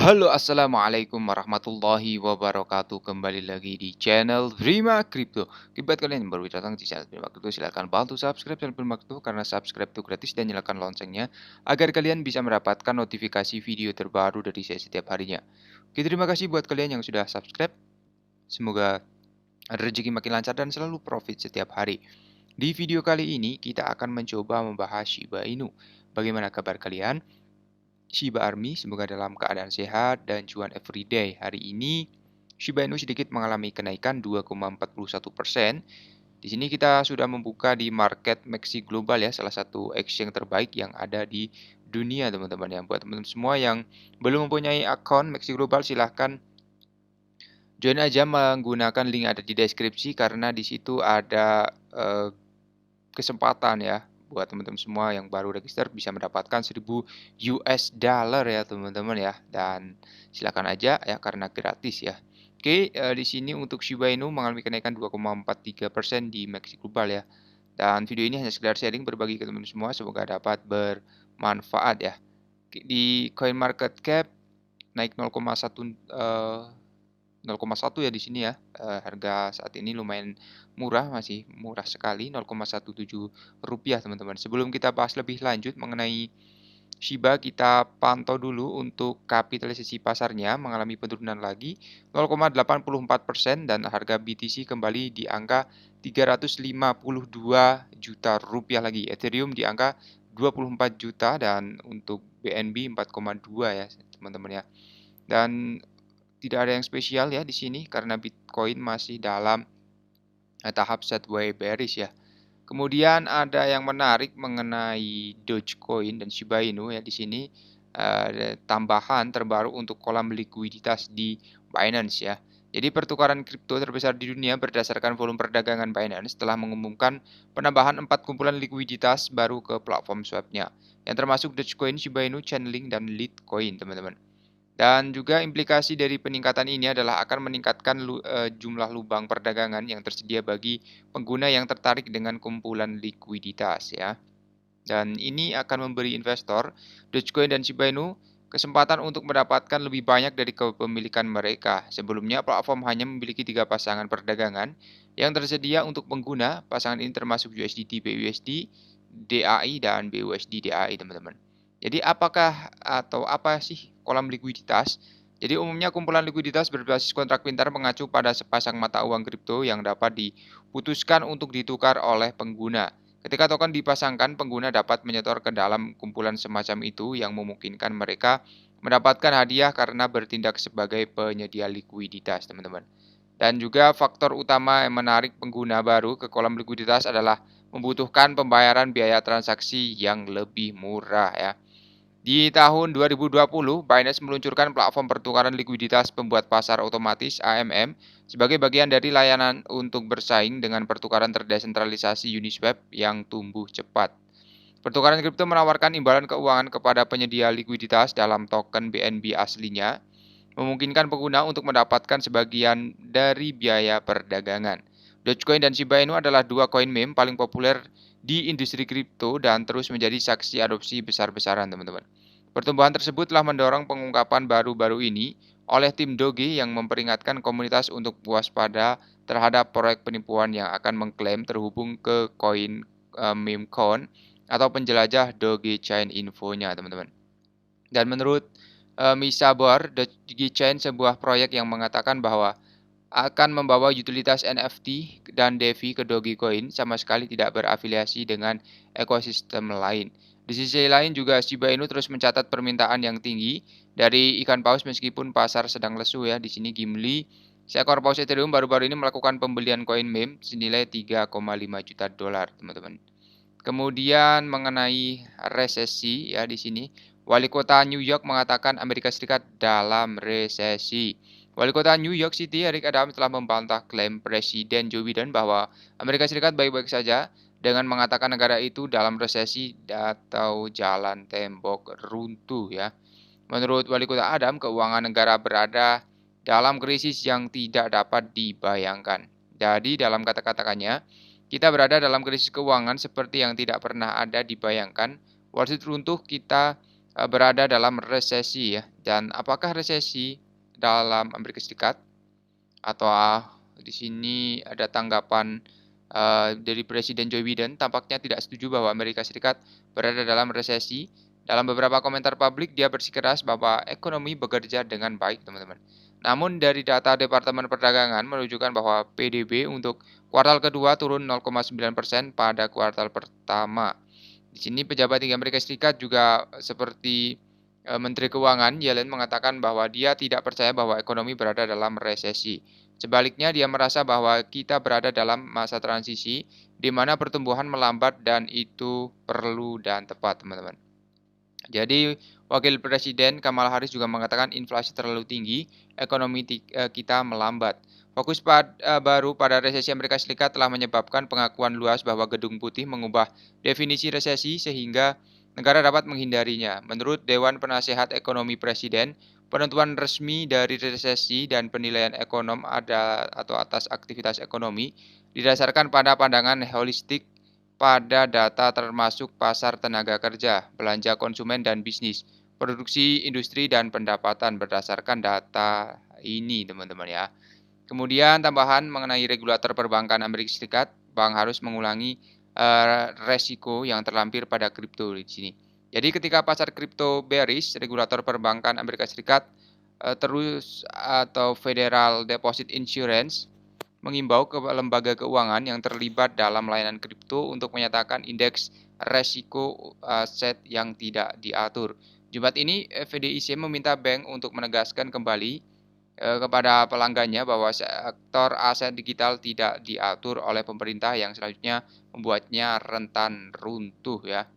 Halo, assalamualaikum warahmatullahi wabarakatuh. Kembali lagi di channel Prima Crypto. Buat kalian yang baru datang di channel Prima Crypto, silahkan bantu subscribe channel Prima Crypto karena subscribe itu gratis dan nyalakan loncengnya agar kalian bisa mendapatkan notifikasi video terbaru dari saya setiap harinya. Oke, terima kasih buat kalian yang sudah subscribe. Semoga rezeki makin lancar dan selalu profit setiap hari. Di video kali ini kita akan mencoba membahas Shiba Inu. Bagaimana kabar kalian? Shiba Army semoga dalam keadaan sehat dan cuan everyday. Hari ini Shiba Inu sedikit mengalami kenaikan 2,41%. Di sini kita sudah membuka di market Maxi Global ya, salah satu exchange terbaik yang ada di dunia teman-teman ya. Buat teman-teman semua yang belum mempunyai akun Maxi Global silahkan join aja menggunakan link ada di deskripsi karena di situ ada kesempatan ya buat teman-teman semua yang baru register bisa mendapatkan 1000 US dollar ya teman-teman ya, dan silakan aja ya karena gratis ya. Oke, di sini untuk Shiba Inu mengalami kenaikan 2,43% di Maxi Global ya. Dan video ini hanya sekedar sharing berbagi ke teman-teman semua, semoga dapat bermanfaat ya. Di Coin Market Cap naik 0,1 ya di sini ya. Harga saat ini lumayan murah, masih murah sekali, Rp0,17 teman-teman. Sebelum kita bahas lebih lanjut mengenai Shiba, kita pantau dulu untuk kapitalisasi pasarnya mengalami penurunan lagi 0,84% dan harga BTC kembali di angka 352 juta rupiah lagi. Ethereum di angka 24 juta dan untuk BNB 4,2 ya teman-teman ya. Dan tidak ada yang spesial ya di sini karena Bitcoin masih dalam tahap sideways bearish ya. Kemudian ada yang menarik mengenai Dogecoin dan Shiba Inu ya di sini ada tambahan terbaru untuk kolam likuiditas di Binance ya. Jadi pertukaran kripto terbesar di dunia berdasarkan volume perdagangan Binance telah mengumumkan penambahan 4 kumpulan likuiditas baru ke platform swapnya, yang termasuk Dogecoin, Shiba Inu, Chainlink, dan Litecoin teman-teman. Dan juga implikasi dari peningkatan ini adalah akan meningkatkan jumlah lubang perdagangan yang tersedia bagi pengguna yang tertarik dengan kumpulan likuiditas ya. Dan ini akan memberi investor Dogecoin dan Shiba Inu kesempatan untuk mendapatkan lebih banyak dari kepemilikan mereka. Sebelumnya platform hanya memiliki 3 pasangan perdagangan yang tersedia untuk pengguna. Pasangan ini termasuk USDT, BUSD, DAI, dan BUSD DAI teman-teman. Jadi apakah atau apa sih kolam likuiditas? Jadi umumnya kumpulan likuiditas berbasis kontrak pintar mengacu pada sepasang mata uang kripto yang dapat diputuskan untuk ditukar oleh pengguna. Ketika token dipasangkan, pengguna dapat menyetor ke dalam kumpulan semacam itu yang memungkinkan mereka mendapatkan hadiah karena bertindak sebagai penyedia likuiditas, teman-teman. Dan juga faktor utama yang menarik pengguna baru ke kolam likuiditas adalah membutuhkan pembayaran biaya transaksi yang lebih murah ya. Di tahun 2020, Binance meluncurkan platform pertukaran likuiditas pembuat pasar otomatis AMM sebagai bagian dari layanan untuk bersaing dengan pertukaran terdesentralisasi Uniswap yang tumbuh cepat. Pertukaran kripto menawarkan imbalan keuangan kepada penyedia likuiditas dalam token BNB aslinya, memungkinkan pengguna untuk mendapatkan sebagian dari biaya perdagangan. Dogecoin dan Shiba Inu adalah 2 koin meme paling populer di industri kripto dan terus menjadi saksi adopsi besar-besaran, teman-teman. Pertumbuhan tersebut telah mendorong pengungkapan baru-baru ini oleh tim Doge yang memperingatkan komunitas untuk waspada terhadap proyek penipuan yang akan mengklaim terhubung ke koin meme coin atau penjelajah Doge Chain infonya, teman-teman. Dan menurut Misa Bor, Dogechain sebuah proyek yang mengatakan bahwa akan membawa utilitas NFT dan DeFi ke Dogecoin sama sekali tidak berafiliasi dengan ekosistem lain. Di sisi lain juga Shiba Inu terus mencatat permintaan yang tinggi dari ikan paus meskipun pasar sedang lesu ya. Di sini Gimli, seekor paus Ethereum baru-baru ini melakukan pembelian koin meme senilai 3,5 juta dolar, teman-teman. Kemudian mengenai resesi ya di sini, Wali Kota New York mengatakan Amerika Serikat dalam resesi. Wali Kota New York City Eric Adams telah membantah klaim Presiden Joe Biden bahwa Amerika Serikat baik-baik saja dengan mengatakan negara itu dalam resesi atau jalan tembok runtuh ya. Menurut Wali Kota Adam, keuangan negara berada dalam krisis yang tidak dapat dibayangkan. Jadi dalam kata-katanya, kita berada dalam krisis keuangan seperti yang tidak pernah ada dibayangkan. Wall Street runtuh, kita berada dalam resesi ya. Dan apakah resesi dalam Amerika Serikat atau di sini ada tanggapan dari Presiden Joe Biden tampaknya tidak setuju bahwa Amerika Serikat berada dalam resesi. Dalam beberapa komentar publik, dia bersikeras bahwa ekonomi bekerja dengan baik, teman-teman. Namun dari data Departemen Perdagangan menunjukkan bahwa PDB untuk kuartal kedua turun 0,9% pada kuartal pertama. Di sini pejabat tinggi Amerika Serikat juga seperti Menteri Keuangan Yellen mengatakan bahwa dia tidak percaya bahwa ekonomi berada dalam resesi. Sebaliknya, dia merasa bahwa kita berada dalam masa transisi di mana pertumbuhan melambat dan itu perlu dan tepat, teman-teman. Jadi, Wakil Presiden Kamala Harris juga mengatakan inflasi terlalu tinggi, ekonomi kita melambat. Fokus baru pada resesi Amerika Serikat telah menyebabkan pengakuan luas bahwa Gedung Putih mengubah definisi resesi sehingga negara dapat menghindarinya. Menurut Dewan Penasehat Ekonomi Presiden, penentuan resmi dari resesi dan penilaian ekonom atas aktivitas ekonomi didasarkan pada pandangan holistik pada data termasuk pasar tenaga kerja, belanja konsumen dan bisnis, produksi industri dan pendapatan berdasarkan data ini, teman-teman ya. Kemudian tambahan mengenai regulator perbankan Amerika Serikat, bank harus mengulangi resiko yang terlampir pada kripto di sini. Jadi ketika pasar kripto bearish, regulator perbankan Amerika Serikat terus atau Federal Deposit Insurance mengimbau ke lembaga keuangan yang terlibat dalam layanan kripto untuk menyatakan indeks resiko aset yang tidak diatur. Jumat ini, FDIC meminta bank untuk menegaskan kembali kepada pelanggannya bahwa sektor aset digital tidak diatur oleh pemerintah yang selanjutnya membuatnya rentan runtuh ya.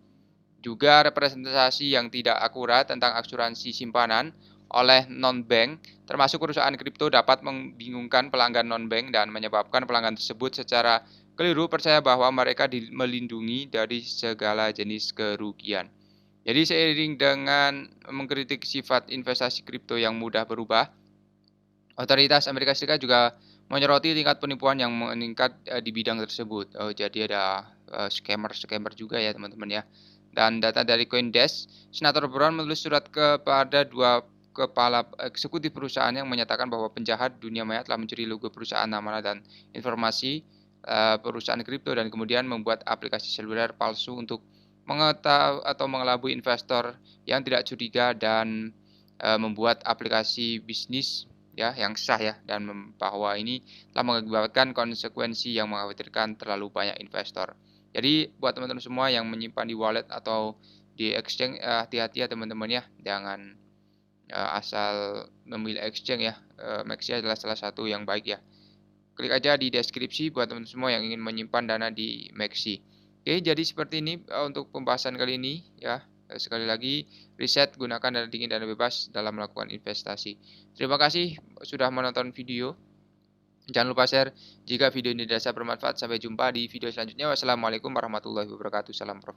Juga representasi yang tidak akurat tentang asuransi simpanan oleh non-bank, termasuk perusahaan kripto dapat membingungkan pelanggan non-bank dan menyebabkan pelanggan tersebut secara keliru percaya bahwa mereka melindungi dari segala jenis kerugian. Jadi seiring dengan mengkritik sifat investasi kripto yang mudah berubah, otoritas Amerika Serikat juga menyoroti tingkat penipuan yang meningkat di bidang tersebut. Jadi ada scammer juga ya teman-teman ya. Dan data dari CoinDesk, Senator Brown menulis surat kepada dua kepala eksekutif perusahaan yang menyatakan bahwa penjahat dunia maya telah mencuri logo perusahaan nama dan informasi perusahaan kripto dan kemudian membuat aplikasi seluler palsu untuk mengetahui atau mengelabui investor yang tidak curiga dan membuat aplikasi bisnis ya yang sah ya dan bahwa ini telah mengakibatkan konsekuensi yang mengkhawatirkan terlalu banyak investor. Jadi buat teman-teman semua yang menyimpan di wallet atau di exchange hati-hati ya teman-teman ya, jangan asal memilih exchange ya. Maxi adalah salah satu yang baik ya. Klik aja di deskripsi buat teman-teman semua yang ingin menyimpan dana di Maxi. Oke, jadi seperti ini untuk pembahasan kali ini ya. Sekali lagi, riset gunakan dana dingin dan bebas dalam melakukan investasi. Terima kasih sudah menonton video. Jangan lupa share jika video ini dirasa bermanfaat. Sampai jumpa di video selanjutnya. Wassalamualaikum warahmatullahi wabarakatuh. Salam profit.